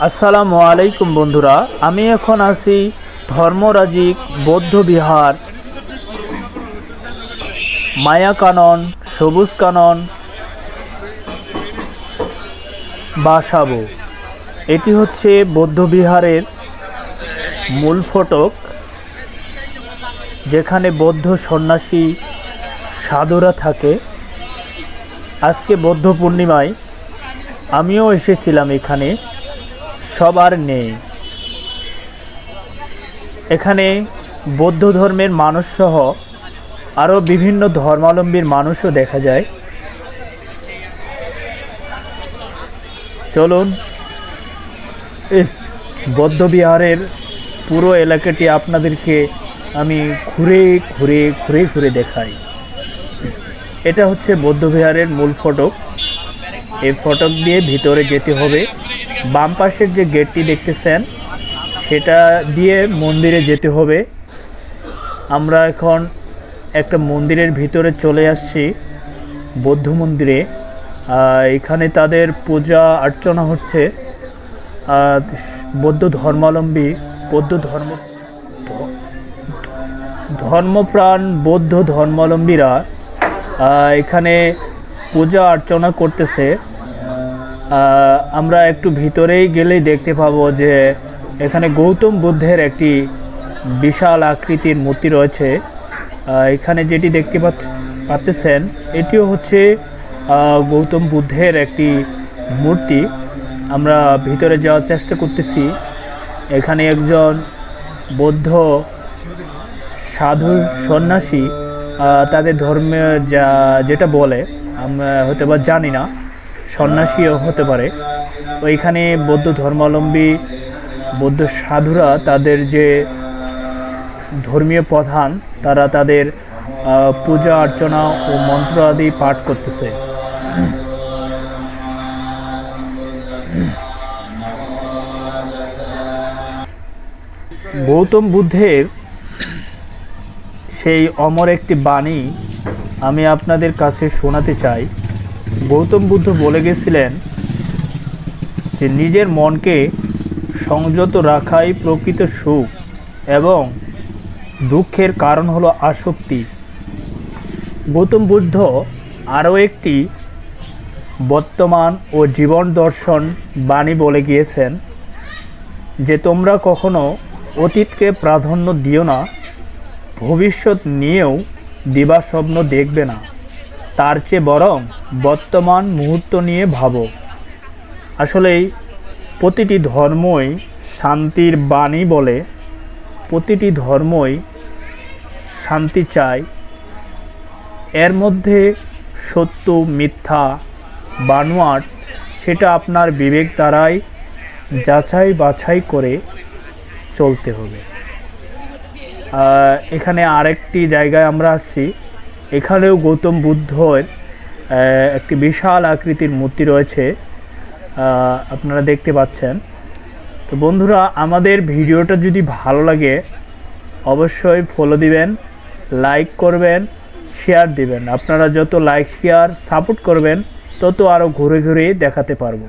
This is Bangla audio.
আসসালামু আলাইকুম বন্ধুরা, আমি এখন আছি ধর্মরাজিক বৌদ্ধ বিহার মায়া কানন, সবুজ কানন বাসাবো। এটি হচ্ছে বৌদ্ধ বিহারের মূল ফটক, যেখানে বৌদ্ধ সন্ন্যাসী সাধুরা থাকে। আজকে বৌদ্ধ পূর্ণিমায় আমিও এসেছিলাম এখানে, সবার নেই। এখানে বৌদ্ধ ধর্মের মানুষসহ আরও বিভিন্ন ধর্মাবলম্বীর মানুষও দেখা যায়। চলুন এই বৌদ্ধ বিহারের পুরো এলাকাটি আপনাদেরকে আমি ঘুরে ঘুরে ঘুরে ঘুরে দেখাই। এটা হচ্ছে বৌদ্ধ বিহারের মূল ফটক। এই ফটক দিয়ে ভিতরে যেতে হবে। বাম পাশের যে গেটটি দেখতেছেন, সেটা দিয়ে মন্দিরে যেতে হবে। আমরা এখন একটা মন্দিরের ভিতরে চলে আসছি, বৌদ্ধ মন্দিরে। এখানে তাদের পূজা অর্চনা হচ্ছে। বৌদ্ধ ধর্মাবলম্বী, বৌদ্ধ ধর্মপ্রাণ বৌদ্ধ ধর্মাবলম্বীরা এখানে পূজা অর্চনা করতেছে। আমরা একটু ভিতরেই গেলেই দেখতে পাবো যে এখানে গৌতম বুদ্ধের একটি বিশাল আকৃতির মূর্তি রয়েছে। এখানে যেটি দেখতে পাচ্ছেন, এটিও হচ্ছে গৌতম বুদ্ধের একটি মূর্তি। আমরা ভিতরে যাওয়ার চেষ্টা করতেছি। এখানে একজন বৌদ্ধ সাধু সন্ন্যাসী তাদের ধর্মে যেটা বলে, আমরা হয়তো বা জানি না, সন্ন্যাসীও হতে পারে। ওইখানে বৌদ্ধ ধর্মাবলম্বী বৌদ্ধ সাধুরা তাদের যে ধর্মীয় প্রধান, তারা তাদের পূজা অর্চনা ও মন্ত্র আদি পাঠ করতেছে। গৌতম বুদ্ধের সেই অমর একটি বাণী আমি আপনাদের কাছে শোনাতে চাই। গৌতম বুদ্ধ বলে গেছিলেন যে নিজের মনকে সংযত রাখাই প্রকৃত সুখ এবং দুঃখের কারণ হলো আসক্তি। গৌতম বুদ্ধ আরও একটি বর্তমান ও জীবন দর্শন বাণী বলে গিয়েছেন যে তোমরা কখনো অতীতকে প্রাধান্য দিও না, ভবিষ্যৎ নিয়েও দিবাস্বপ্ন দেখবে না, তার চেয়ে বরং বর্তমান মুহূর্ত নিয়ে ভাবো। আসলেই প্রতিটি ধর্মই শান্তির বাণী বলে, প্রতিটি ধর্মই শান্তি চায়। এর মধ্যে সত্য মিথ্যা বানোয়াট সেটা আপনার বিবেক দ্বারাই যাচাই বাছাই করে চলতে হবে। এখানে আরেকটি জায়গায় আমরা আসছি। এখানেও গৌতম বুদ্ধের একটি বিশাল আকৃতির মূর্তি রয়েছে, আপনারা দেখতে পাচ্ছেন। তো বন্ধুরা, আমাদের ভিডিওটা যদি ভালো লাগে অবশ্যই ফলো দিবেন, লাইক করবেন, শেয়ার দিবেন। আপনারা যত লাইক শেয়ার সাপোর্ট করবেন, তত আরও ঘুরে ঘুরে দেখাতে পারবো।